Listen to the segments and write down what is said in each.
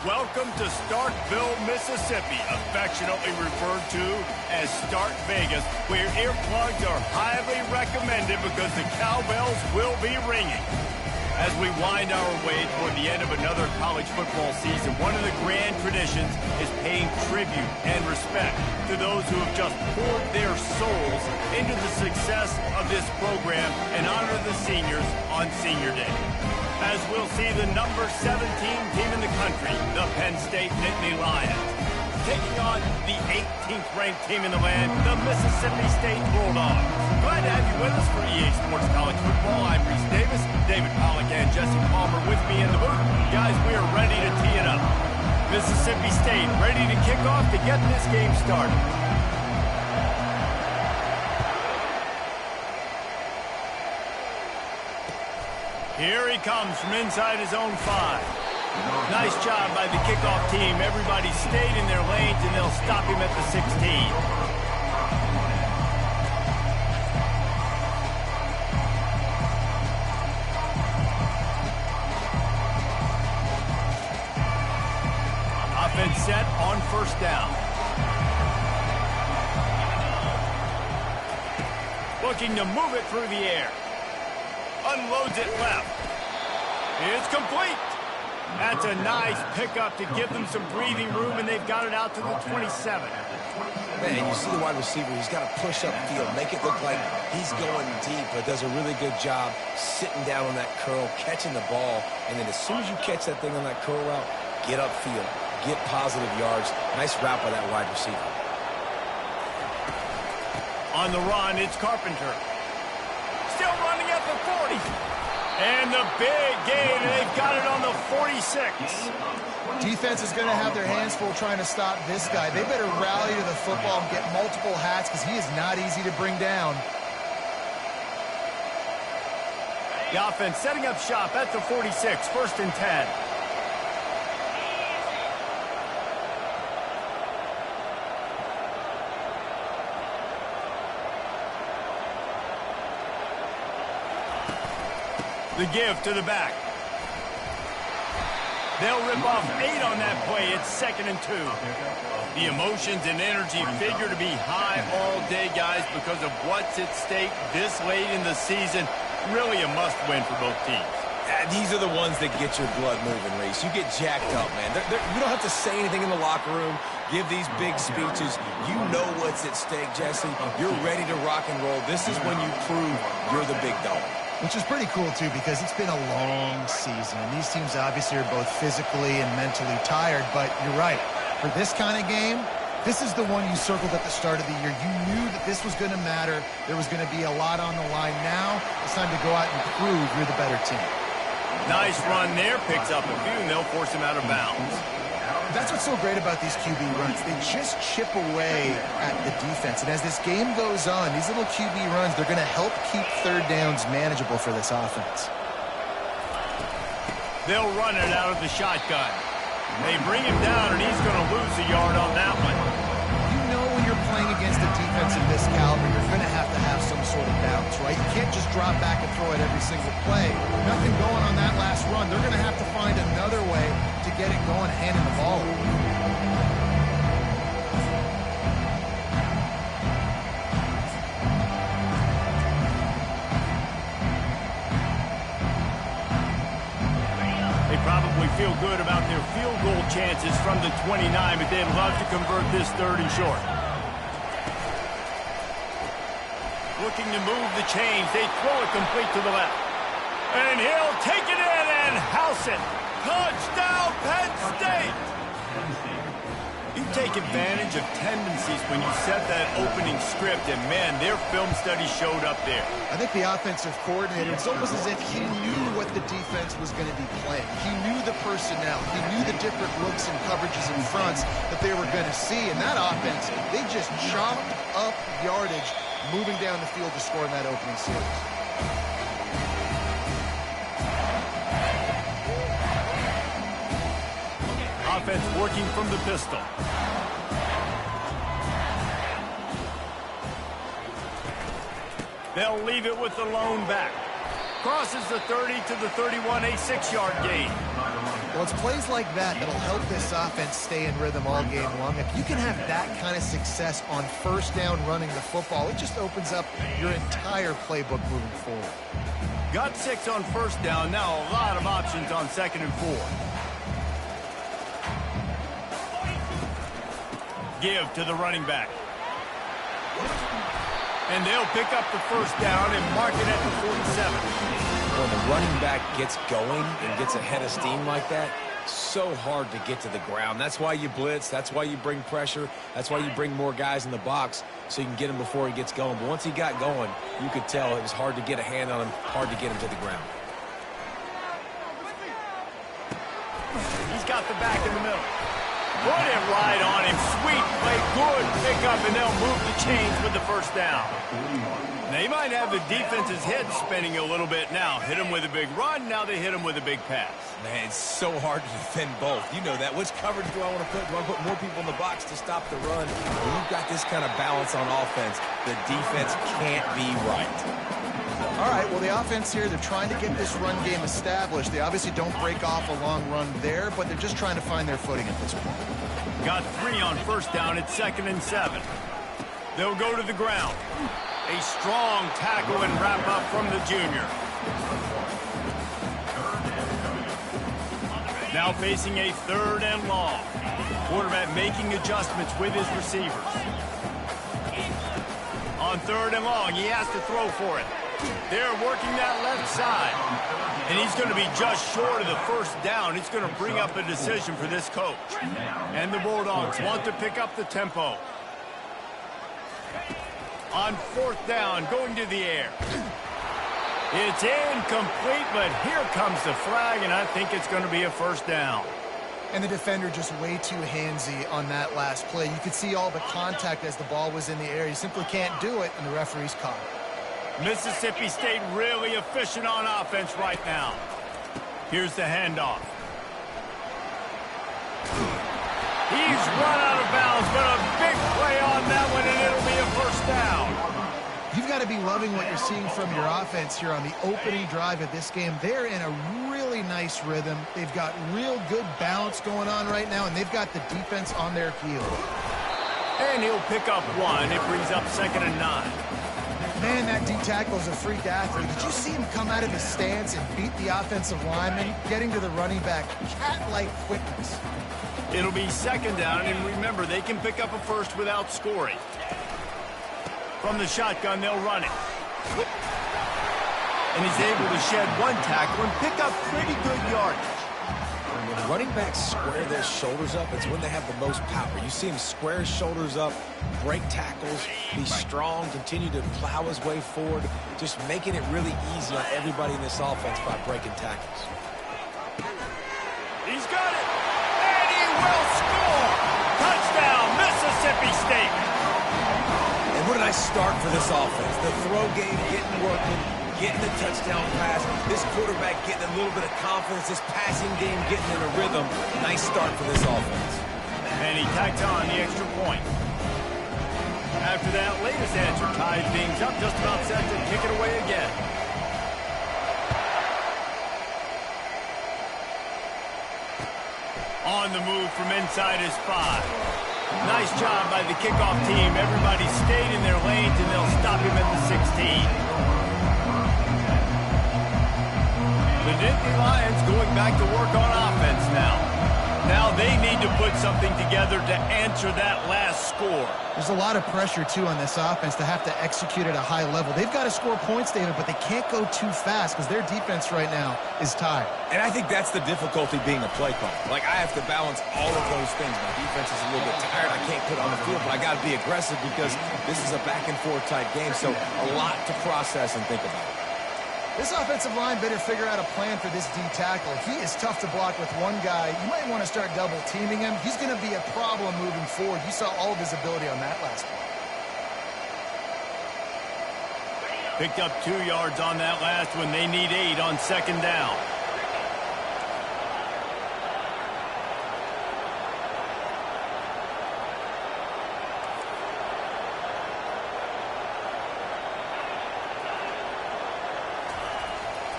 Welcome to Starkville, Mississippi, affectionately referred to as Stark Vegas, where earplugs are highly recommended because the cowbells will be ringing. As we wind our way toward the end of another college football season, one of the grand traditions is paying tribute and respect to those who have just poured their souls into the success of this program and honor the seniors on Senior Day. As we'll see the number 17 team in the country, the Penn State Nittany Lions, taking on the 18th ranked team in the land, the Mississippi State Bulldogs. Glad to have you with us for EA Sports College Football. I'm Reese Davis, David Pollack and Jesse Palmer with me in the booth. Guys, we are ready to tee it up. Mississippi State ready to kick off to get this game started. Here he comes from inside his own 5. Nice job by the kickoff team. Everybody stayed in their lanes, and they'll stop him at the 16. Offense set on first down. Looking to move it through the air. Unloads it left. It's complete. That's a nice pickup to give them some breathing room, and they've got it out to the 27. Man, you see the wide receiver, he's got to push upfield, make it look like he's going deep, but does a really good job sitting down on that curl, catching the ball, and then as soon as you catch that thing on that curl route, get upfield, get positive yards. Nice route by that wide receiver. On the run, it's Carpenter. Still running at the 40. And the big gain, and they've got it on the 46. Defense is going to have their hands full trying to stop this guy. They better rally to the football and get multiple hats because he is not easy to bring down. The offense setting up shop at the 46, 1st and 10. The give to the back. They'll rip off 8 on that play. It's 2nd and 2. The emotions and energy figure to be high all day, guys, because of what's at stake this late in the season. Really a must-win for both teams. These are the ones that get your blood moving, Reese. You get jacked up, man. You don't have to say anything in the locker room, give these big speeches. You know what's at stake, Jesse. You're ready to rock and roll. This is when you prove you're the big dog. Which is pretty cool, too, because it's been a long season. And these teams obviously are both physically and mentally tired. But you're right. For this kind of game, this is the one you circled at the start of the year. You knew that this was going to matter. There was going to be a lot on the line. Now it's time to go out and prove you're the better team. Nice run there. Picks up a few, and they'll force him out of bounds. That's what's so great about these QB runs. They just chip away at the defense. And as this game goes on, these little QB runs, they're going to help keep third downs manageable for this offense. They'll run it out of the shotgun. They bring him down, and he's going to lose a yard on that one. You know when you're playing against a defense of this caliber, you're going to have some sort of bounce, right? You can't just drop back and throw it every single play. Nothing going on that last run. They're going to have to find another way to get it going, handing the ball. They probably feel good about their field goal chances from the 29, but they'd love to convert this 3rd and short. Looking to move the chains. They throw it complete to the left. And he'll take it in and house it. Touchdown, Penn State! You take advantage of tendencies when you set that opening script, and man, their film study showed up there. I think the offensive coordinator, it's almost as if he knew what the defense was going to be playing. He knew the personnel. He knew the different looks and coverages and fronts that they were going to see. And that offense, they just chopped up yardage, moving down the field to score in that opening series. Offense working from the pistol. They'll leave it with the lone back. Crosses the 30 to the 31, a 6-yard gain. Well, it's plays like that that'll help this offense stay in rhythm all game long. If you can have that kind of success on first down running the football, it just opens up your entire playbook moving forward. Got 6 on first down. Now a lot of options on 2nd and 4. Give to the running back. And they'll pick up the first down and mark it at the 47. When the running back gets going and gets ahead of steam like that, so hard to get to the ground. That's why you blitz. That's why you bring pressure. That's why you bring more guys in the box so you can get him before he gets going. But once he got going, you could tell it was hard to get a hand on him, hard to get him to the ground. He's got the back in the middle. Put it right on him. Sweet play. Good pickup, and they'll move the chains with the first down. They might have the defense's head spinning a little bit now. Hit him with a big run. Now they hit him with a big pass. Man, it's so hard to defend both. You know that. Which coverage do I want to put? Do I put more people in the box to stop the run? When you've got this kind of balance on offense, the defense can't be right. All right, well, the offense here, they're trying to get this run game established. They obviously don't break off a long run there, but they're just trying to find their footing at this point. Got 3 on first down at 2nd and 7. They'll go to the ground. A strong tackle and wrap up from the junior. Now facing a 3rd and long. Quarterback making adjustments with his receivers. On 3rd and long, he has to throw for it. They're working that left side. And he's going to be just short of the first down. It's going to bring up a decision for this coach. And the Bulldogs want to pick up the tempo. On 4th down, going to the air. It's incomplete, but here comes the flag, and I think it's going to be a first down. And the defender just way too handsy on that last play. You could see all the contact as the ball was in the air. You simply can't do it, and the referee's caught it. Mississippi State really efficient on offense right now. Here's the handoff. He's run out of bounds, but a big play on that one, and it'll be a first down. You've got to be loving what you're seeing from your offense here on the opening drive of this game. They're in a really nice rhythm. They've got real good balance going on right now, and they've got the defense on their heels. And he'll pick up 1. It brings up 2nd and 9. Man, that D-tackle is a freak athlete. Did you see him come out of his stance and beat the offensive lineman, getting to the running back? Cat-like quickness. It'll be 2nd down, and remember, they can pick up a first without scoring. From the shotgun, they'll run it. And he's able to shed 1 tackle and pick up pretty good yardage. When running backs square their shoulders up, it's when they have the most power. You see him square his shoulders up, break tackles, be strong, continue to plow his way forward, just making it really easy on everybody in this offense by breaking tackles. He's got it, and he will score! Touchdown, Mississippi State! And what a nice start for this offense. The throw game getting working, getting the touchdown pass. This quarterback getting a little bit of confidence. This passing game getting in a rhythm. Nice start for this offense. And he tacked on the extra point. After that latest answer ties things up, just about set to kick it away again. On the move from inside his 5. Nice job by the kickoff team. Everybody stayed in their lanes, and they'll stop him at the 16. The Nittany Lions going back to work on offense now. Now they need to put something together to answer that last score. There's a lot of pressure, too, on this offense to have to execute at a high level. They've got to score points, David, but they can't go too fast because their defense right now is tired. And I think that's the difficulty being a play caller. Like, I have to balance all of those things. My defense is a little bit tired. I can't put it on the field, but I got to be aggressive because this is a back-and-forth type game, so a lot to process and think about. This offensive line better figure out a plan for this D-tackle. He is tough to block with one guy. You might want to start double-teaming him. He's going to be a problem moving forward. You saw all of his ability on that last play. Picked up 2 yards on that last one. They need 8 on 2nd down.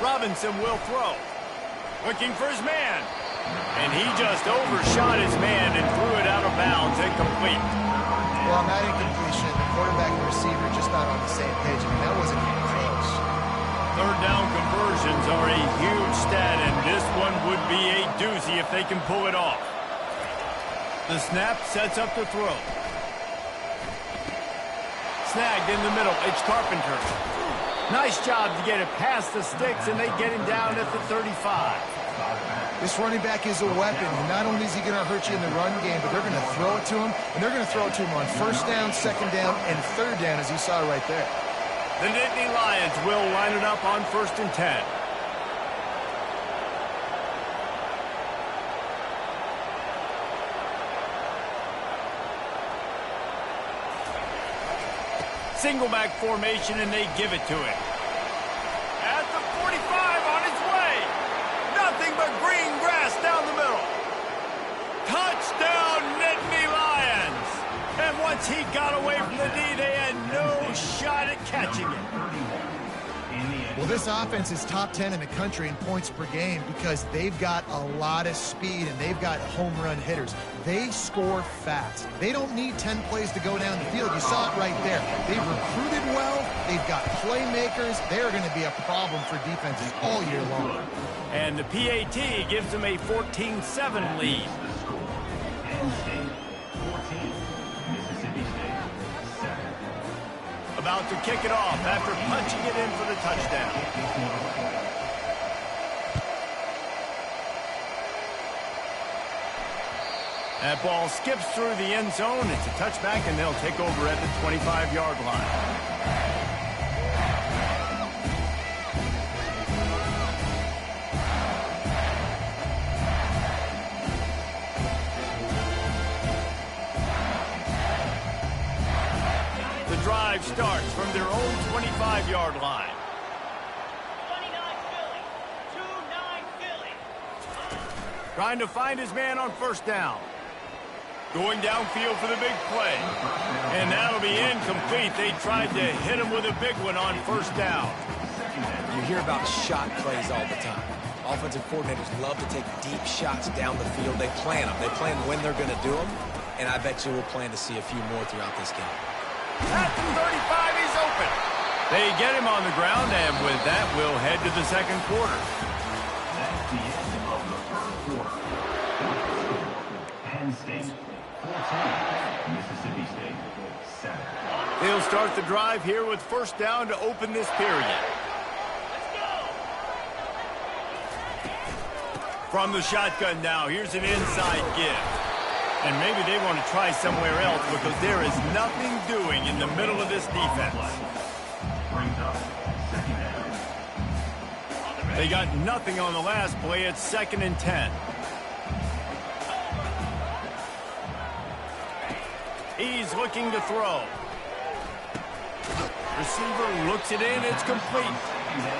Robinson will throw. Looking for his man. And he just overshot his man and threw it out of bounds, incomplete. Well, on that incompletion, the quarterback and receiver just not on the same page. I mean, that wasn't even close. Third down conversions are a huge stat, and this one would be a doozy if they can pull it off. The snap sets up the throw. Snagged in the middle. It's Carpenter. Nice job to get it past the sticks, and they get him down at the 35. This running back is a weapon. And not only is he going to hurt you in the run game, but they're going to throw it to him, and they're going to throw it to him on first down, second down, and third down, as you saw right there. The Nittany Lions will line it up on 1st and 10. Single back formation, and they give it to him. At the 45, on his way. Nothing but green grass down the middle. Touchdown, Nittany Lions. And once he got away from the D, they had no shot at catching it. Well, this offense is top 10 in the country in points per game because they've got a lot of speed and they've got home run hitters. They score fast. They don't need 10 plays to go down the field. You saw it right there. They've recruited well. They've got playmakers. They're going to be a problem for defenses all year long. And the PAT gives them a 14-7 lead. About to kick it off after punching it in for the touchdown. That ball skips through the end zone. It's a touchback, and they'll take over at the 25-yard line. Drive starts from their own 25-yard line. 29 Philly. 2-9 Philly. Trying to find his man on first down. Going downfield for the big play. And that'll be incomplete. They tried to hit him with a big one on first down. You hear about shot plays all the time. Offensive coordinators love to take deep shots down the field. They plan them. They plan when they're going to do them. And I bet you we'll plan to see a few more throughout this game. At the 35, he's open. They get him on the ground, and with that, we'll head to the second quarter. That's the end of the first quarter. Penn State 14, Mississippi State 7. They'll start the drive here with first down to open this period. From the shotgun now, here's an inside give. And maybe they want to try somewhere else because there is nothing doing in the middle of this defense. Brings up second down. They got nothing on the last play. It's 2nd and 10. He's looking to throw. Receiver looks it in. It's complete.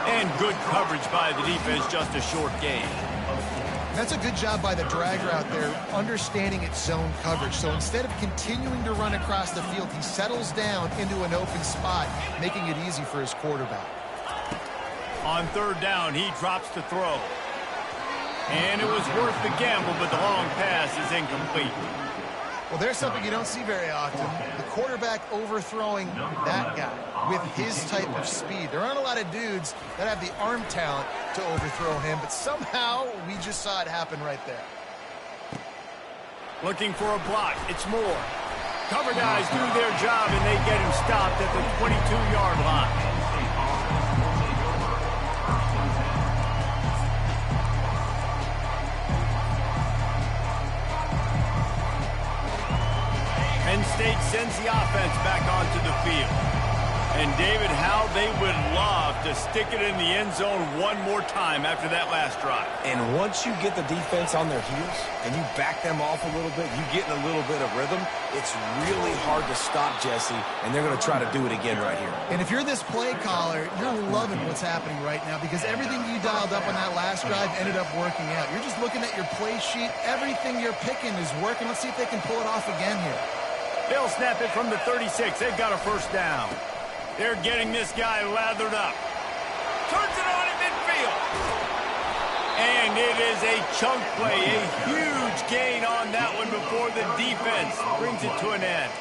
And good coverage by the defense, just a short gain. That's a good job by the drag route there, understanding its zone coverage. So instead of continuing to run across the field, he settles down into an open spot, making it easy for his quarterback. On third down, he drops to throw. And it was worth the gamble, but the long pass is incomplete. Well, there's something you don't see very often. The quarterback overthrowing that guy with his type of speed. There aren't a lot of dudes that have the arm talent to overthrow him, but somehow we just saw it happen right there. Looking for a block. It's Moore. Cover guys do their job, and they get him stopped at the 22-yard line. Penn State sends the offense back onto the field. And, David, how they would love to stick it in the end zone one more time after that last drive. And once you get the defense on their heels and you back them off a little bit, you get in a little bit of rhythm, it's really hard to stop, Jesse, and they're going to try to do it again right here. And if you're this play caller, you're loving what's happening right now because everything you dialed up on that last drive ended up working out. You're just looking at your play sheet. Everything you're picking is working. Let's see if they can pull it off again here. They'll snap it from the 36. They've got a first down. They're getting this guy lathered up. Turns it on in midfield. And it is a chunk play, a huge gain on that one before the defense brings it to an end.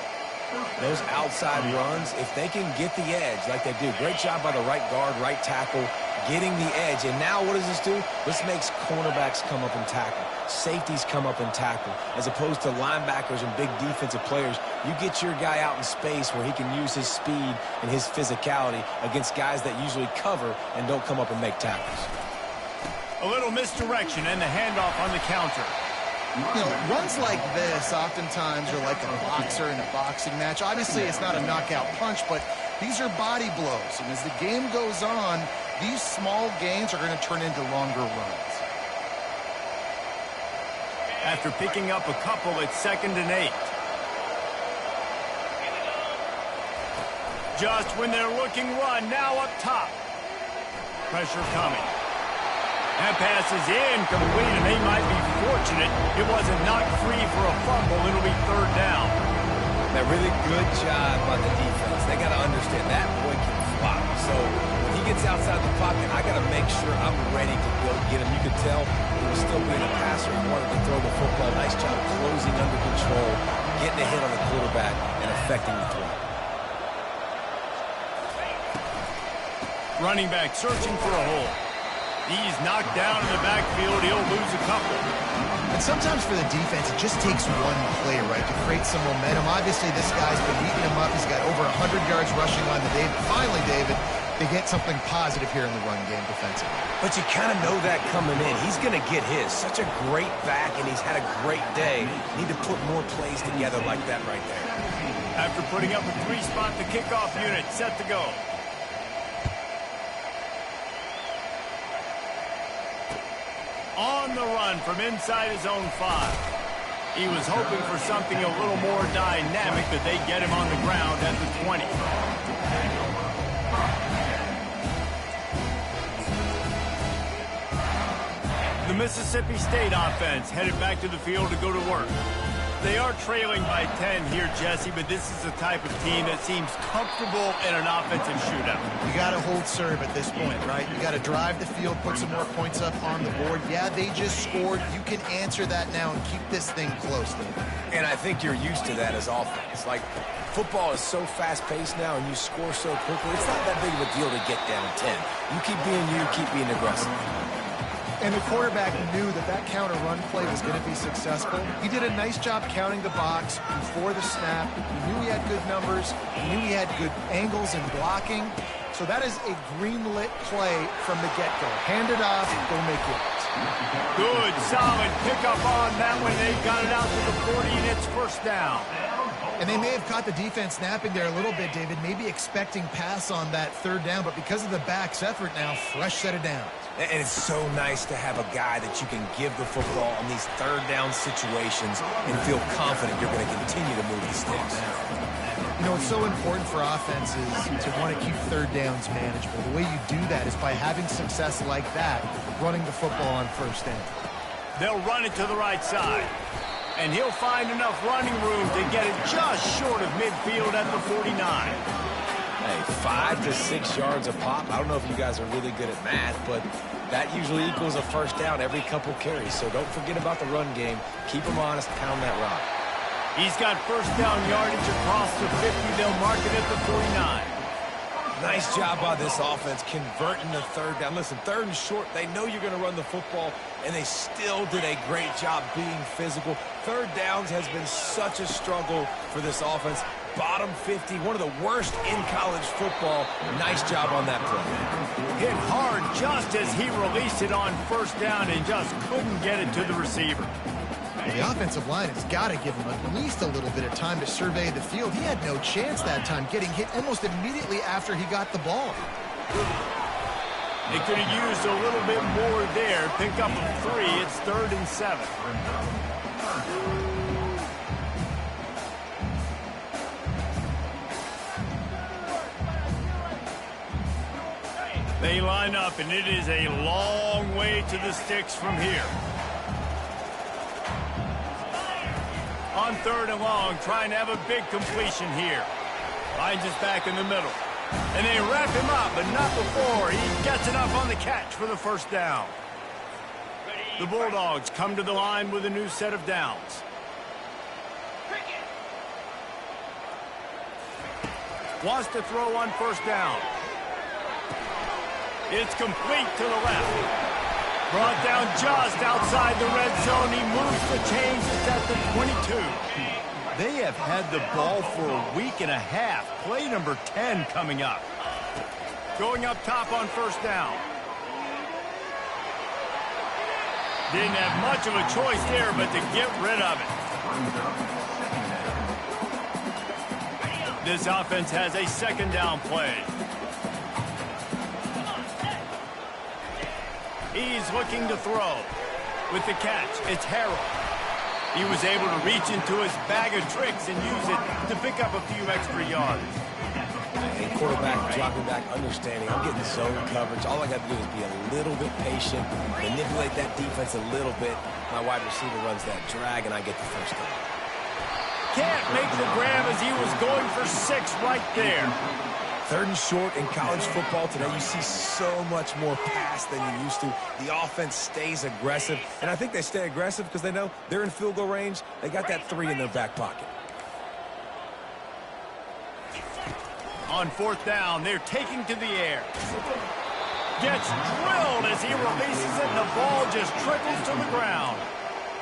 Those outside runs, if they can get the edge like they do, great job by the right guard, right tackle, getting the edge. And now what does this do? This makes cornerbacks come up and tackle. Safeties come up and tackle. As opposed to linebackers and big defensive players, you get your guy out in space where he can use his speed and his physicality against guys that usually cover and don't come up and make tackles. A little misdirection and the handoff on the counter. You know, runs like this oftentimes are like a boxer in a boxing match. Obviously, it's not a knockout punch, but these are body blows. And as the game goes on, these small gains are going to turn into longer runs. After picking up a couple, it's 2nd and 8. Just when they're looking run, now up top. Pressure coming. That pass is incomplete, and they might be fortunate it wasn't knocked free for a fumble. It'll be 3rd down. That really good job by the defense. They got to understand that boy can fly. So when he gets outside the pocket, I got to make sure I'm ready to go get him. You could tell he was still being a passer. He wanted to throw the football. Nice job closing under control, getting a hit on the quarterback, and affecting the throw. Running back searching for a hole. He's knocked down in the backfield. He'll lose a couple. And sometimes for the defense, it just takes one play, right, to create some momentum. Obviously, this guy's been beating him up. He's got over 100 yards rushing on the day. Finally, David, they get something positive here in the run game defensively. But you kind of know that coming in. He's going to get his. Such a great back, and he's had a great day. Need to put more plays together like that right there. After putting up a 3-spot, the kickoff unit set to go. On the run from inside his own 5. He was hoping for something a little more dynamic, but they get him on the ground at the 20. The Mississippi State offense headed back to the field to go to work. They are trailing by 10 here, Jesse, but this is the type of team that seems comfortable in an offensive shootout. You got to hold serve at this point, right? You got to drive the field, put some more points up on the board. Yeah, they just scored. You can answer that now and keep this thing close, David. And I think you're used to that as offense. Like, football is so fast-paced now and you score so quickly, it's not that big of a deal to get down 10. You keep being aggressive. And the quarterback knew that that counter run play was going to be successful. He did a nice job counting the box before the snap. He knew he had good numbers. He knew he had good angles and blocking. So that is a green-lit play from the get-go. Hand it off, go make it. Good, solid pickup on that one. They got it out to the 40, and it's 1st down. And they may have caught the defense napping there a little bit, David, maybe expecting pass on that 3rd down, but because of the back's effort now, fresh set of downs. And it's so nice to have a guy that you can give the football on these 3rd down situations and feel confident you're going to continue to move the sticks. You know, it's so important for offenses to want to keep 3rd downs manageable. The way you do that is by having success like that, running the football on 1st down. They'll run it to the right side. And he'll find enough running room to get it just short of midfield at the 49. Hey, 5 to 6 yards a pop. I don't know if you guys are really good at math, but that usually equals a 1st down every couple carries. So don't forget about the run game. Keep them honest, pound that rock. He's got 1st down yardage across the 50. They'll mark it at the 49. Nice job by this offense converting the 3rd down. Listen, 3rd and short, they know you're going to run the football, and they still did a great job being physical. 3rd downs has been such a struggle for this offense. Bottom 50, one of the worst in college football. Nice job on that play. Hit hard just as he released it on 1st down and just couldn't get it to the receiver. The offensive line has got to give him at least a little bit of time to survey the field. He had no chance that time, getting hit almost immediately after he got the ball. They could have used a little bit more there. Pick up a 3. It's 3rd and 7. They line up, and it is a long way to the sticks from here. On 3rd and long, trying to have a big completion here. Finds us back in the middle. And they wrap him up, but not before he gets enough on the catch for the 1st down. The Bulldogs come to the line with a new set of downs. Wants to throw on first down. It's complete to the left. Brought down just outside the red zone. He moves the chains. It's at the 22. They have had the ball for a week and a half. Play number 10 coming up. Going up top on first down. Didn't have much of a choice there, but to get rid of it. This offense has a second down play. He's looking to throw. With the catch, it's Harrell. He was able to reach into his bag of tricks and use it to pick up a few extra yards. And quarterback dropping back, understanding I'm getting zone coverage. All I got to do is be a little bit patient, manipulate that defense a little bit. My wide receiver runs that drag, and I get the first down. Can't make the grab as he was going for 6 right there. 3rd and short in college football today. You see so much more pass than you used to. The offense stays aggressive, and I think they stay aggressive because they know they're in field goal range. They got that 3 in their back pocket. On 4th down, they're taking to the air. Gets drilled as he releases it, and the ball just trickles to the ground.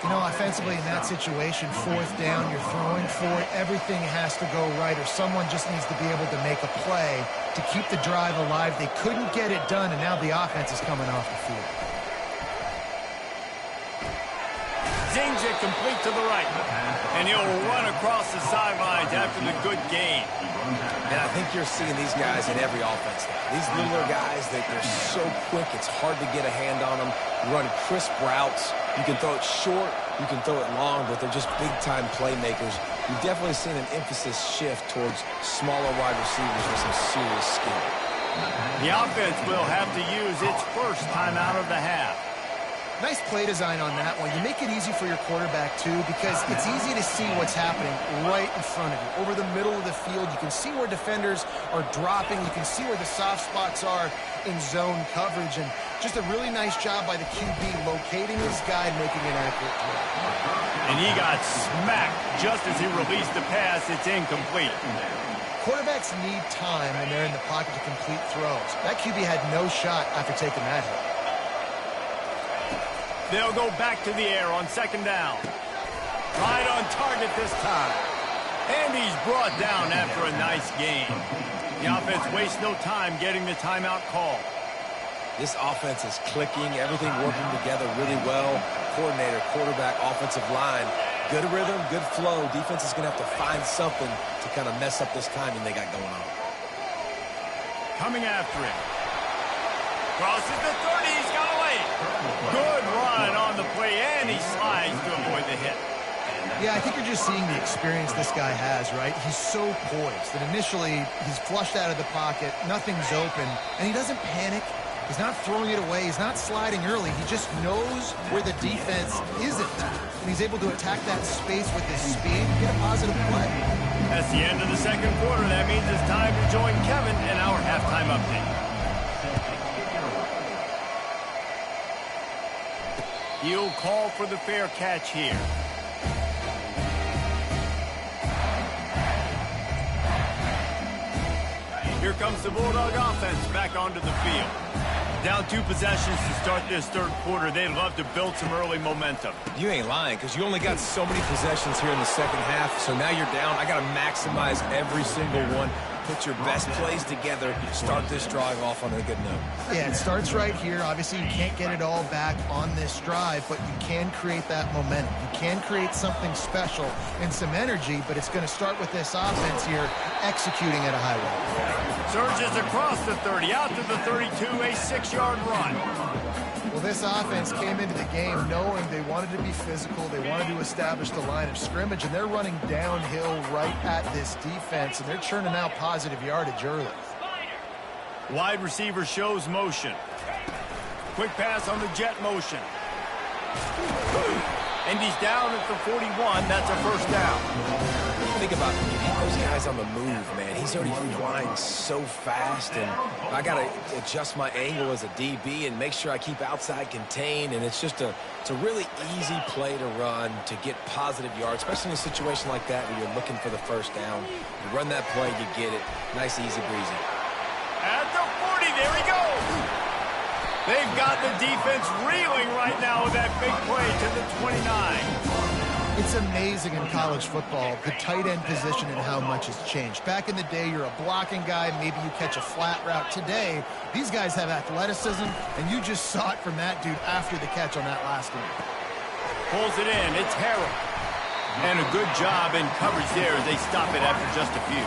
You know, offensively in that situation, 4th down, you're throwing for it. Everything has to go right, or someone just needs to be able to make a play to keep the drive alive. They couldn't get it done, and now the offense is coming off the field. Zings it complete to the right. And he'll run across the sidelines after the good gain. And I think you're seeing these guys in every offense now. These littler guys, they're so quick, it's hard to get a hand on them. Run crisp routes. You can throw it short, you can throw it long, but they're just big-time playmakers. You've definitely seen an emphasis shift towards smaller wide receivers with some serious skill. The offense will have to use its first timeout of the half. Nice play design on that one. You make it easy for your quarterback, too, because it's easy to see what's happening right in front of you. Over the middle of the field, you can see where defenders are dropping. You can see where the soft spots are in zone coverage. And just a really nice job by the QB locating his guy and making an accurate throw. And he got smacked just as he released the pass. It's incomplete. Quarterbacks need time when they're in the pocket to complete throws. That QB had no shot after taking that hit. They'll go back to the air on 2nd down. Right on target this time. And he's brought down after a nice gain. The offense wastes no time getting the timeout call. This offense is clicking, everything working together really well. Coordinator, quarterback, offensive line. Good rhythm, good flow. Defense is going to have to find something to kind of mess up this timing they got going on. Coming after him. Crosses the 30, he's got away. Good run on the play, and he slides to avoid the hit. Yeah, I think you're just seeing the experience this guy has, right? He's so poised that initially he's flushed out of the pocket, nothing's open, and he doesn't panic. He's not throwing it away. He's not sliding early. He just knows where the defense isn't, and he's able to attack that space with his speed and get a positive play. That's the end of the 2nd quarter. That means it's time to join Kevin in our halftime update. He'll call for the fair catch here. Here comes the Bulldog offense back onto the field. Down 2 possessions to start this 3rd quarter. They'd love to build some early momentum. You ain't lying, because you only got so many possessions here in the 2nd half, so now you're down. I got to maximize every single one. Put your best plays together. Start this drive off on a good note. Yeah, it starts right here. Obviously, you can't get it all back on this drive, but you can create that momentum. You can create something special and some energy, but it's going to start with this offense here executing at a high level. Surges across the 30, out to the 32, a 6-yard run. Well, this offense came into the game knowing they wanted to be physical, they wanted to establish the line of scrimmage, and they're running downhill right at this defense, and they're churning out positive yardage early. Wide receiver shows motion. Quick pass on the jet motion. And he's down at the 41. That's a first down. Think about those guys on the move, man. He's already flying so fast, and I got to adjust my angle as a DB and make sure I keep outside contained, and it's a really easy play to run to get positive yards, especially in a situation like that where you're looking for the first down. You run that play, you get it. Nice, easy breezy. At the 40, there he goes. They've got the defense reeling right now with that big play to the 29. It's amazing in college football, the tight end position and how much has changed. Back in the day, you're a blocking guy, maybe you catch a flat route. Today, these guys have athleticism, and you just saw it from that dude after the catch on that last one. Pulls it in. It's Harrell. And a good job in coverage there as they stop it after just a few.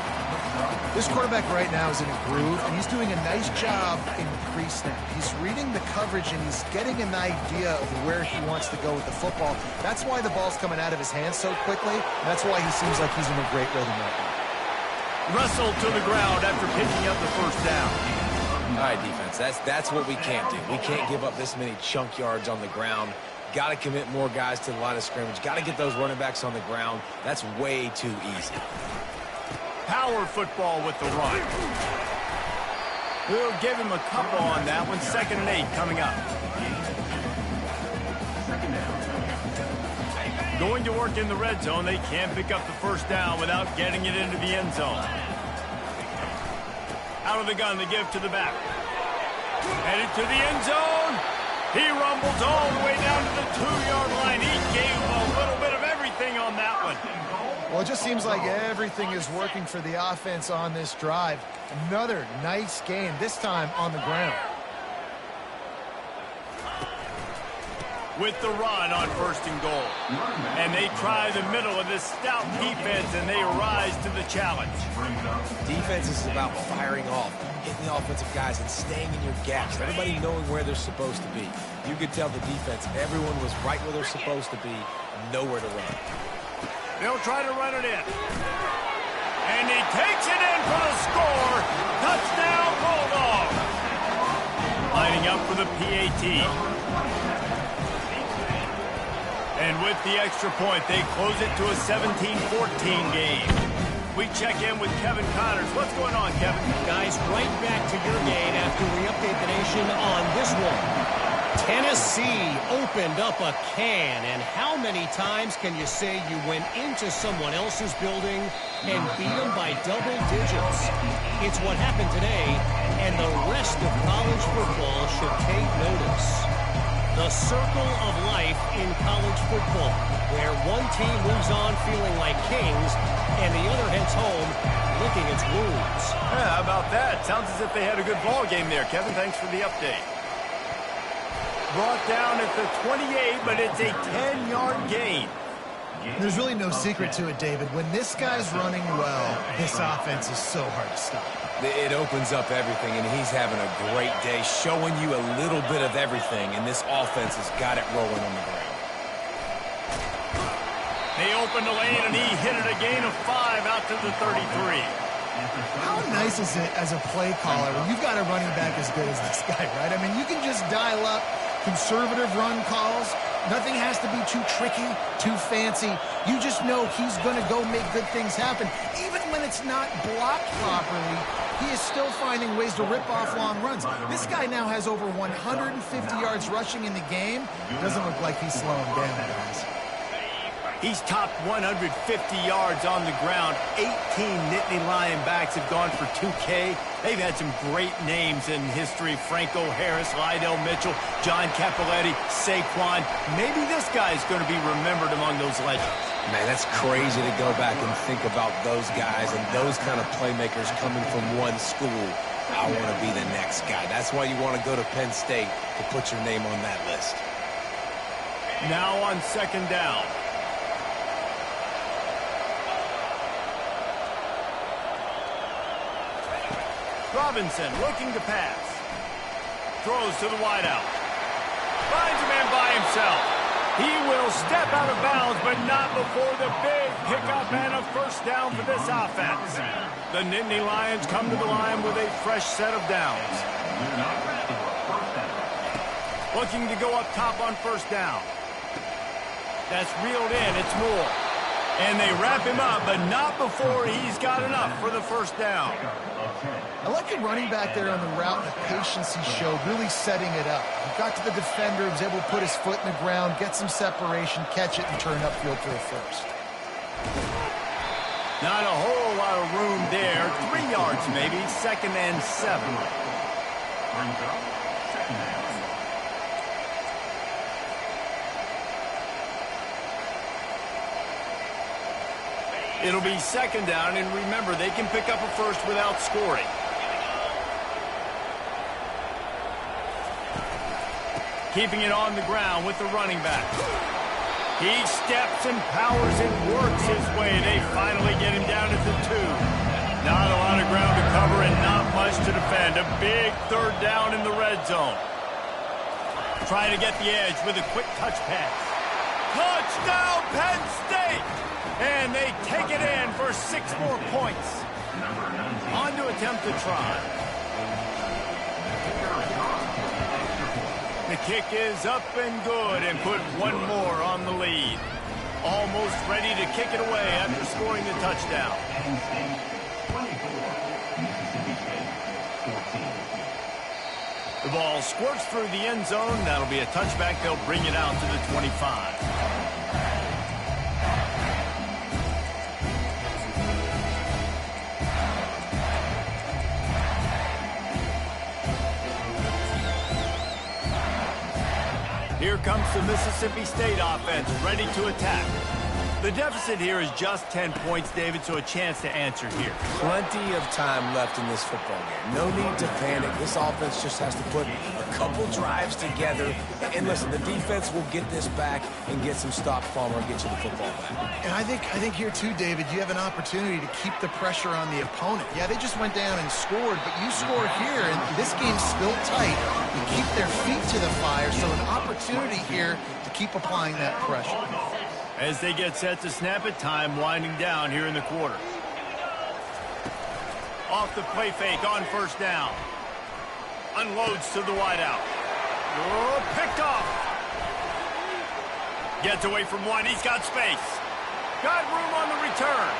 This quarterback right now is in a groove, and he's doing a nice job in pre-snap. He's reading the coverage, and he's getting an idea of where he wants to go with the football. That's why the ball's coming out of his hands so quickly, and that's why he seems like he's in a great rhythm right now. Wrestled to the ground after picking up the first down. All right, defense, that's what we can't do. We can't give up this many chunk yards on the ground. Got to commit more guys to the line of scrimmage. Got to get those running backs on the ground. That's way too easy. Power football with the run. We'll give him a couple on that one. 2nd and 8 coming up. Going to work in the red zone. They can't pick up the first down without getting it into the end zone. Out of the gun, they give to the back. Headed to the end zone. He rumbles all the way down to the 2-yard line. He gave a little bit of everything on that one. Well, it just seems like everything is working for the offense on this drive. Another nice game, this time on the ground. With the run on 1st and goal. And they try the middle of this stout defense, and they rise to the challenge. Defense is about firing off, hitting the offensive guys, and staying in your gaps. Everybody knowing where they're supposed to be. You could tell the defense, everyone was right where they're supposed to be, nowhere to run. They'll try to run it in. And he takes it in for the score. Touchdown, Bulldog. Lining up for the PAT. And with the extra point, they close it to a 17-14 game. We check in with Kevin Connors. What's going on, Kevin? Guys, right back to your game after we update the nation on this one. Tennessee opened up a can, and how many times can you say you went into someone else's building and beat them by double digits? It's what happened today, and the rest of college football should take notice. The circle of life in college football, where one team moves on feeling like kings, and the other heads home licking its wounds. Yeah, how about that? Sounds as if they had a good ball game there, Kevin. Thanks for the update. Brought down at the 28, but it's a 10-yard gain. There's really no secret to it, David. When this guy's running well, this offense is so hard to stop. It opens up everything, and he's having a great day, showing you a little bit of everything, and this offense has got it rolling on the ground. They opened the lane, and he hit it a gain of 5 out to the 33. How nice is it as a play caller when you've got a running back as good as this guy, right? I mean, you can just dial up conservative run calls. Nothing has to be too tricky, too fancy. You just know he's going to go make good things happen. Even when it's not blocked properly, he is still finding ways to rip off long runs. This guy now has over 150 yards rushing in the game. Doesn't look like he's slowing down, guys. He's topped 150 yards on the ground. 18 Nittany Lion backs have gone for 2K. They've had some great names in history. Franco Harris, Lydell Mitchell, John Cappelletti, Saquon. Maybe this guy's going to be remembered among those legends. Man, that's crazy to go back and think about those guys and those kind of playmakers coming from one school. I want to be the next guy. That's why you want to go to Penn State to put your name on that list. Now on 2nd down. Robinson looking to pass. Throws to the wideout. Finds a man by himself. He will step out of bounds, but not before the big pickup and a first down for this offense. The Nittany Lions come to the line with a fresh set of downs. Looking to go up top on 1st down. That's reeled in. It's Moore. And they wrap him up, but not before he's got enough for the first down. I like the running back there on the route and the patience he showed, really setting it up. He got to the defender, was able to put his foot in the ground, get some separation, catch it, and turn upfield for a first. Not a whole lot of room there. 3 yards maybe, 2nd and 7. It'll be 2nd down, and remember, they can pick up a first without scoring. Keeping it on the ground with the running back. He steps and powers and works his way. They finally get him down at the 2. Not a lot of ground to cover and not much to defend. A big 3rd down in the red zone. Trying to get the edge with a quick touch pass. Touchdown, Penn State! And they take it in for 6 more points. On to attempt to try. The kick is up and good and put 1 more on the lead. Almost ready to kick it away after scoring the touchdown. The ball squirts through the end zone. That'll be a touchback. They'll bring it out to the 25. Here comes the Mississippi State offense, ready to attack. The deficit here is just 10 points, David, so a chance to answer here. Plenty of time left in this football game. No need to panic. This offense just has to put a couple drives together. And listen, the defense will get this back and get some stops, Palmer, and get you the football back. And I think here too, David, you have an opportunity to keep the pressure on the opponent. Yeah, they just went down and scored, but you score here, and this game's still tight. You keep their feet to the fire, so an opportunity here to keep applying that pressure. As they get set to snap it, time winding down here in the quarter. Off the play fake on 1st down. Unloads to the wideout. Oh, picked off. Gets away from one. He's got space. Got room on the return.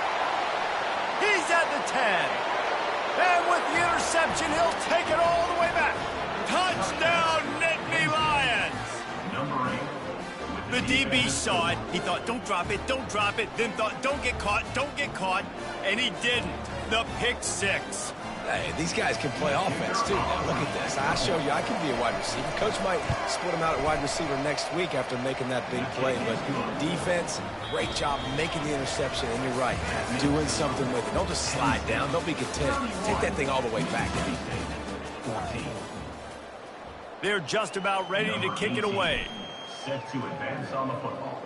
He's at the 10. And with the interception, he'll take it all the way back. Touchdown, Nittany Lions. Number 8. The DB saw it. He thought, don't drop it, don't drop it. Then thought, don't get caught, don't get caught. And he didn't. The pick 6. Hey, these guys can play offense, too. Now, look at this. I show you I can be a wide receiver. Coach might split him out at wide receiver next week after making that big play. But defense, great job making the interception. And you're right, doing something with it. Don't just slide down. Don't be content. Take that thing all the way back. They're just about ready to kick it away. Set to advance on the football.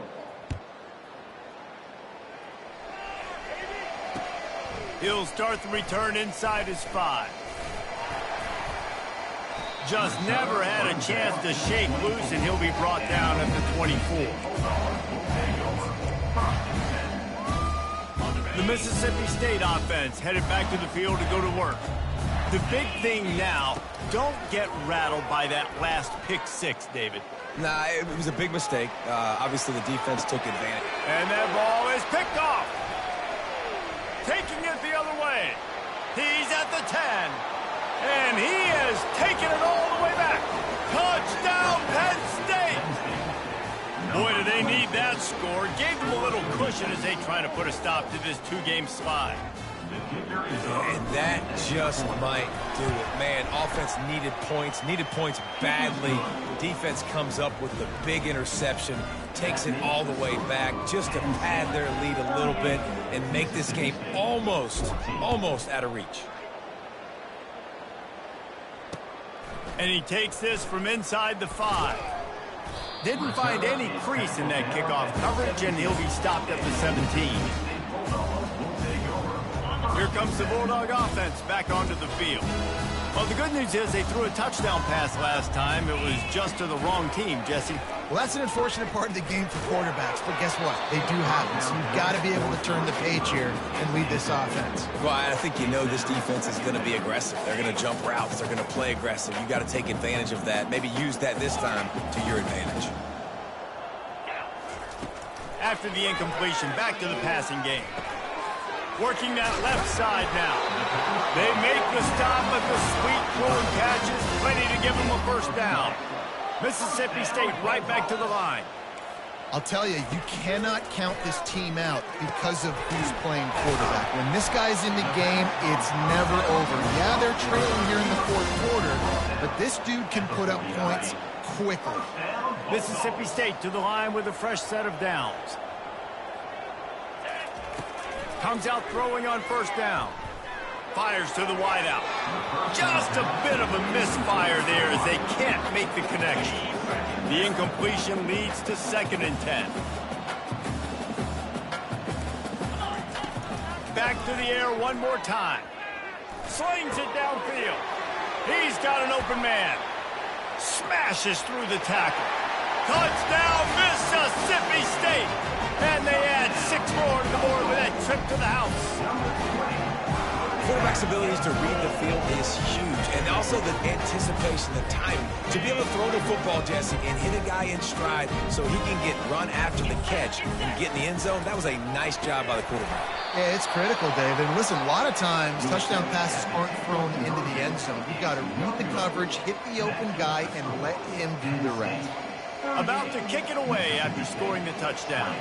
He'll start the return inside his 5. Just never had a chance to shake loose, and he'll be brought down at the 24. The Mississippi State offense headed back to the field to go to work. The big thing now, don't get rattled by that last pick 6, David. Nah, it was a big mistake. Obviously, the defense took advantage. And that ball is picked off. Taking it the other way. He's at the 10. And he has taken it all the way back. Touchdown, Penn State. Boy, do they need that score. Gave them a little cushion as they try to put a stop to this 2-game slide. And that just might do it. Man, offense needed points badly. Defense comes up with the big interception, takes it all the way back just to pad their lead a little bit and make this game almost out of reach. And he takes this from inside the 5. Didn't find any crease in that kickoff coverage, and he'll be stopped at the 17. Here comes the Bulldog offense back onto the field. Well, the good news is they threw a touchdown pass last time. It was just to the wrong team, Jesse. Well, that's an unfortunate part of the game for quarterbacks, but guess what? They do happen, so you've got to be able to turn the page here and lead this offense. Well, I think you know this defense is going to be aggressive. They're going to jump routes. They're going to play aggressive. You've got to take advantage of that. Maybe use that this time to your advantage. After the incompletion, back to the passing game. Working that left side now. They make the stop, but the sweet throwing catch is plenty to give them a first down. Mississippi State right back to the line. I'll tell you, you cannot count this team out because of who's playing quarterback. When this guy's in the game, it's never over. Yeah, they're trailing here in the fourth quarter, but this dude can put up points quickly. Mississippi State to the line with a fresh set of downs. Comes out throwing on first down. Fires to the wideout. Just a bit of a misfire there as they can't make the connection. The incompletion leads to 2nd and 10. Back to the air one more time. Slings it downfield. He's got an open man. Smashes through the tackle. Touchdown, Mississippi State. And they add 6 more to the board with that trip to the house. Quarterback's abilities to read the field is huge, and also the anticipation, the timing. To be able to throw the football, Jesse, and hit a guy in stride so he can get run after the catch and get in the end zone, that was a nice job by the quarterback. Yeah, it's critical, David. And listen, a lot of times touchdown passes aren't thrown into the end zone. You've got to read the coverage, hit the open guy, and let him do the rest. About to kick it away after scoring the touchdown.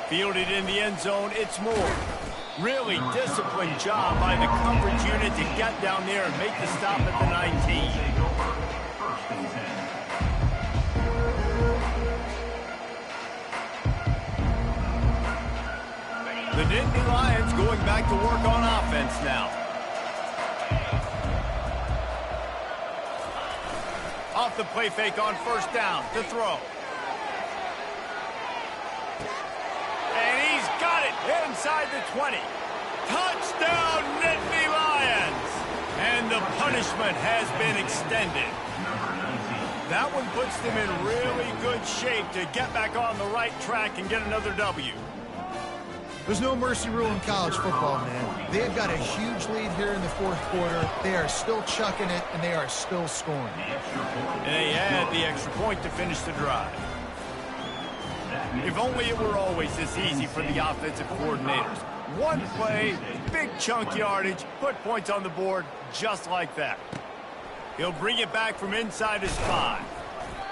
Fielded in the end zone, it's more. Really disciplined job by the coverage unit to get down there and make the stop at the 19. The Nittany Lions going back to work on offense now. Off the play fake on first down to throw. And he's got it inside the 20. Touchdown, Nittany Lions! And the punishment has been extended. That one puts them in really good shape to get back on the right track and get another W. There's no mercy rule in college football, man. They've got a huge lead here in the fourth quarter. They are still chucking it, and they are still scoring. And they add the extra point to finish the drive. If only it were always this easy for the offensive coordinators. One play, big chunk yardage, put points on the board just like that. He'll bring it back from inside his 5.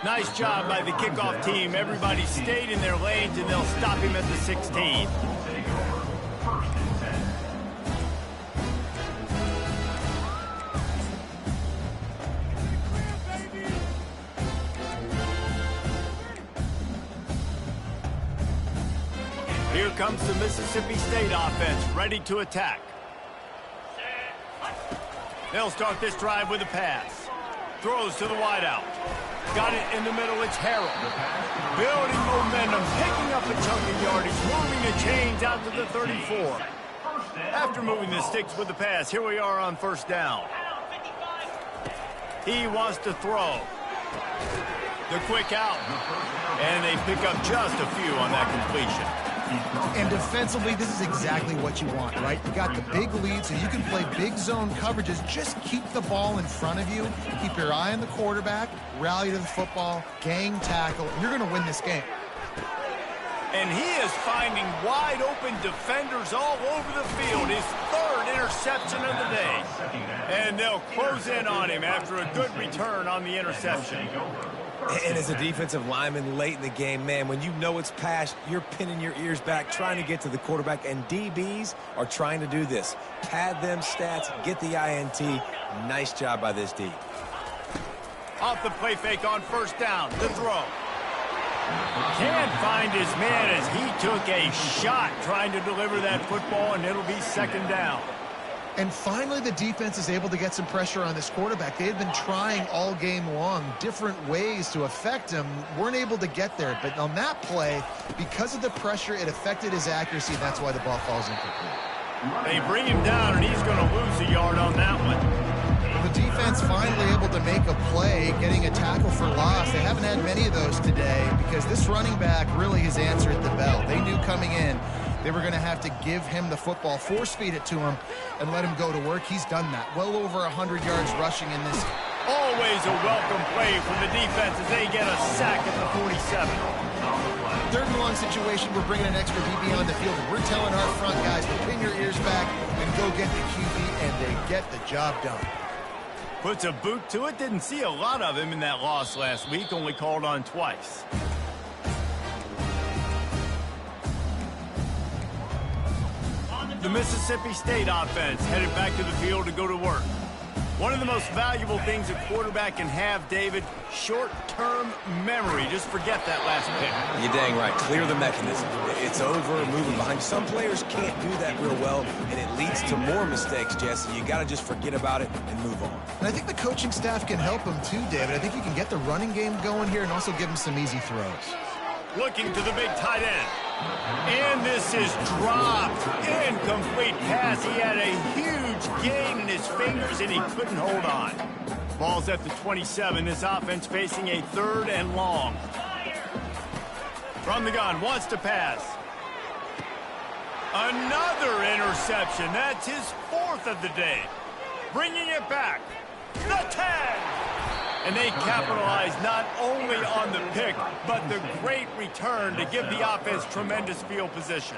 Nice job by the kickoff team. Everybody stayed in their lanes, and they'll stop him at the 16. Here comes the Mississippi State offense, ready to attack. They'll start this drive with a pass. Throws to the wideout. Got it in the middle, it's Harrell. Building momentum, picking up a chunk of yardage, moving the chains out to the 34. After moving the sticks with the pass, here we are on first down. He wants to throw. The quick out. And they pick up just a few on that completion. And defensively, this is exactly what you want, right? You got the big lead, so you can play big zone coverages. Just keep the ball in front of you. Keep your eye on the quarterback. Rally to the football. Gang tackle. You're going to win this game. And he is finding wide open defenders all over the field. His 3rd interception of the day. And they'll close in on him after a good return on the interception. And as a defensive lineman late in the game, man, when you know it's passed, you're pinning your ears back, trying to get to the quarterback, and DBs are trying to do this. Pad them stats, get the INT. Nice job by this D. Off the play fake on first down, the throw. Can't find his man as he took a shot trying to deliver that football, and it'll be 2nd down. And finally, the defense is able to get some pressure on this quarterback. They had been trying all game long different ways to affect him. Weren't able to get there. But on that play, because of the pressure, it affected his accuracy, and that's why the ball falls incomplete. They bring him down, and he's going to lose a yard on that one. The defense finally able to make a play, getting a tackle for loss. They haven't had many of those today because this running back really has answered the bell. They knew coming in They were going to have to give him the football, force-feed it to him, and let him go to work. He's done that. Well over 100 yards rushing in this. Always a welcome play from the defense as they get a sack at the 47. Third and long situation, we're bringing an extra DB on the field. We're telling our front guys to pin your ears back and go get the QB, and they get the job done. Puts a boot to it. Didn't see a lot of him in that loss last week. Only called on twice. The Mississippi State offense headed back to the field to go to work. One of the most valuable things a quarterback can have, David, short-term memory. Just forget that last pick. You're dang right. Clear the mechanism. It's over, moving behind. Some players can't do that real well, and it leads to more mistakes, Jesse. You got to just forget about it and move on. And I think the coaching staff can help him too, David. I think you can get the running game going here and also give him some easy throws. Looking to the big tight end. And this is dropped. Incomplete pass. He had a huge gain in his fingers, and he couldn't hold on. Ball's at the 27. This offense facing a 3rd and long. From the gun, wants to pass. Another interception. That's his 4th of the day. Bringing it back. The 10. And they capitalize not only on the pick, but the great return to give the offense tremendous field position.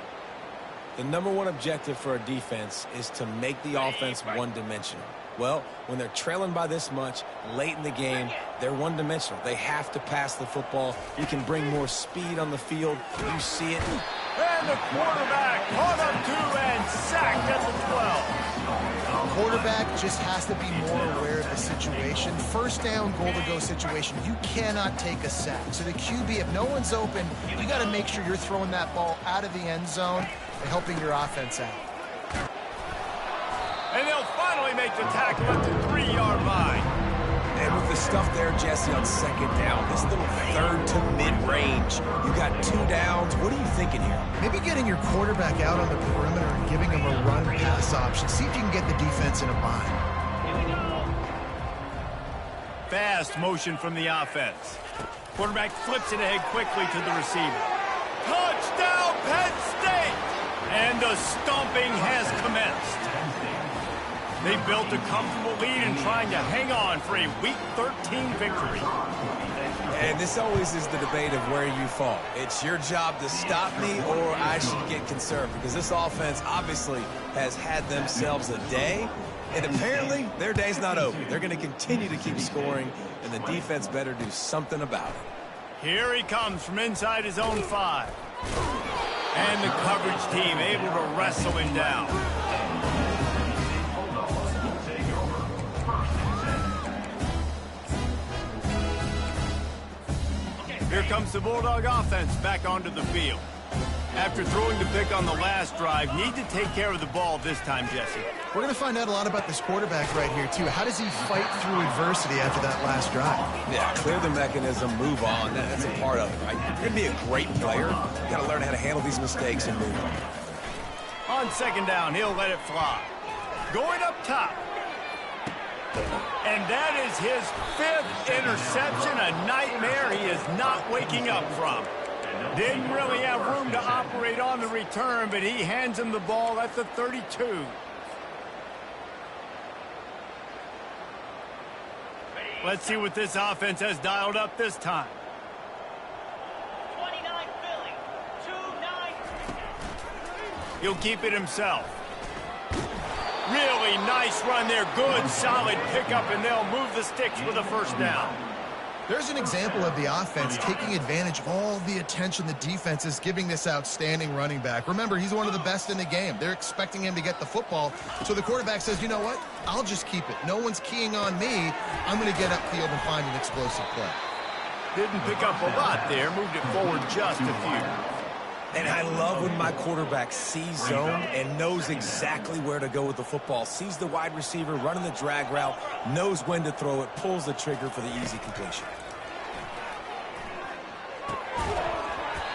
The #1 objective for a defense is to make the offense one-dimensional. Well, when they're trailing by this much late in the game, they're one-dimensional. They have to pass the football. You can bring more speed on the field. You see it. And the quarterback caught up to and sacked at the 12. Quarterback just has to be more aware of the situation. First down, goal-to-go situation. You cannot take a sack. So the QB, if no one's open, you got to make sure you're throwing that ball out of the end zone and helping your offense out. And they'll finally make the tackle at the 3-yard line. And with the stuff there, Jesse, on 2nd down, this little 3rd to mid-range, you got 2 downs. What are you thinking here? Maybe getting your quarterback out on the perimeter and giving him a run-pass option. See if you can get the defense in a bind. Fast motion from the offense. Quarterback flips it ahead quickly to the receiver. Touchdown, Penn State! And the stomping has commenced. They built a comfortable lead and trying to hang on for a Week 13 victory. And this always is the debate of where you fall. It's your job to stop me or I should get concerned because this offense obviously has had themselves a day, and apparently their day's not over. They're going to continue to keep scoring, and the defense better do something about it. Here he comes from inside his own 5. And the coverage team able to wrestle him down. Here comes the Bulldog offense back onto the field. After throwing the pick on the last drive, need to take care of the ball this time, Jesse. We're going to find out a lot about this quarterback right here, too. How does he fight through adversity after that last drive? Yeah, clear the mechanism, move on. That's a part of it, right? You're going to be a great player. You got to learn how to handle these mistakes and move on. On 2nd down, he'll let it fly. Going up top. And that is his 5th interception, a nightmare he is not waking up from. Didn't really have room to operate on the return, but he hands him the ball at the 32. Let's see what this offense has dialed up this time. 29 Philly, 2-9. He'll keep it himself. Really nice run there. Good, solid pickup, and they'll move the sticks with a 1st down. There's an example of the offense taking advantage of all the attention the defense is giving this outstanding running back. Remember, he's one of the best in the game. They're expecting him to get the football. So the quarterback says, you know what? I'll just keep it. No one's keying on me. I'm going to get upfield and find an explosive play. Didn't pick up a lot there. Moved it forward just a few. And I love when my quarterback sees zone and knows exactly where to go with the football. Sees the wide receiver running the drag route, knows when to throw it, pulls the trigger for the easy completion.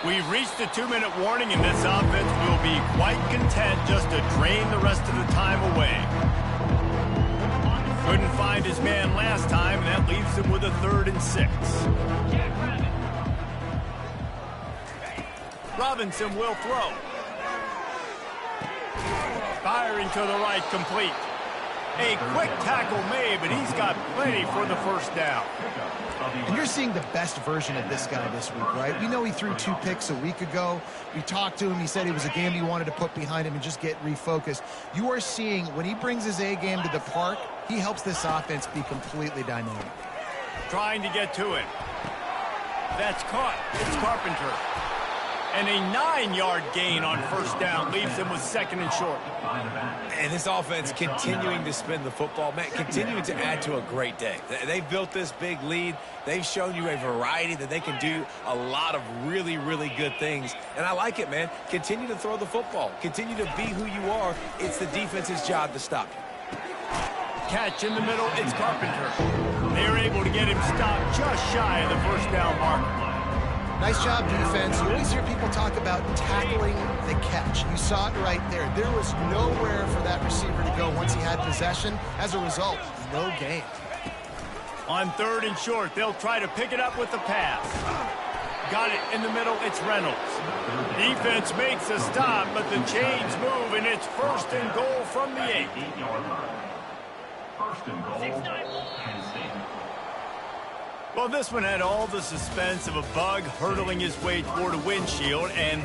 We've reached the 2-minute warning, and this offense will be quite content just to drain the rest of the time away. Couldn't find his man last time, and that leaves him with a 3rd and 6. Robinson will throw. Firing to the right, complete. A quick tackle made, but he's got plenty for the first down. And you're seeing the best version of this guy this week, right? We know he threw 2 picks a week ago. We talked to him. He said it was a game he wanted to put behind him and just get refocused. You are seeing when he brings his A game to the park, he helps this offense be completely dynamic. Trying to get to it. That's caught. It's Carpenter. And a 9-yard gain on first down leaves him with 2nd and short. And this offense continuing to spin the football, man, continuing to add to a great day. They've built this big lead. They've shown you a variety that they can do a lot of really, really good things. And I like it, man. Continue to throw the football. Continue to be who you are. It's the defense's job to stop you. Catch in the middle. It's Carpenter. They're able to get him stopped just shy of the first down marker. Nice job, defense. You always hear people talk about tackling the catch. You saw it right there. There was nowhere for that receiver to go once he had possession. As a result, no gain. On 3rd and short, they'll try to pick it up with the pass. Got it in the middle. It's Reynolds. Defense makes a stop, but the chains move, and it's 1st and goal from the 8. 8-yard line. 1st and goal, Penn State. Well, this one had all the suspense of a bug hurtling his way toward a windshield, and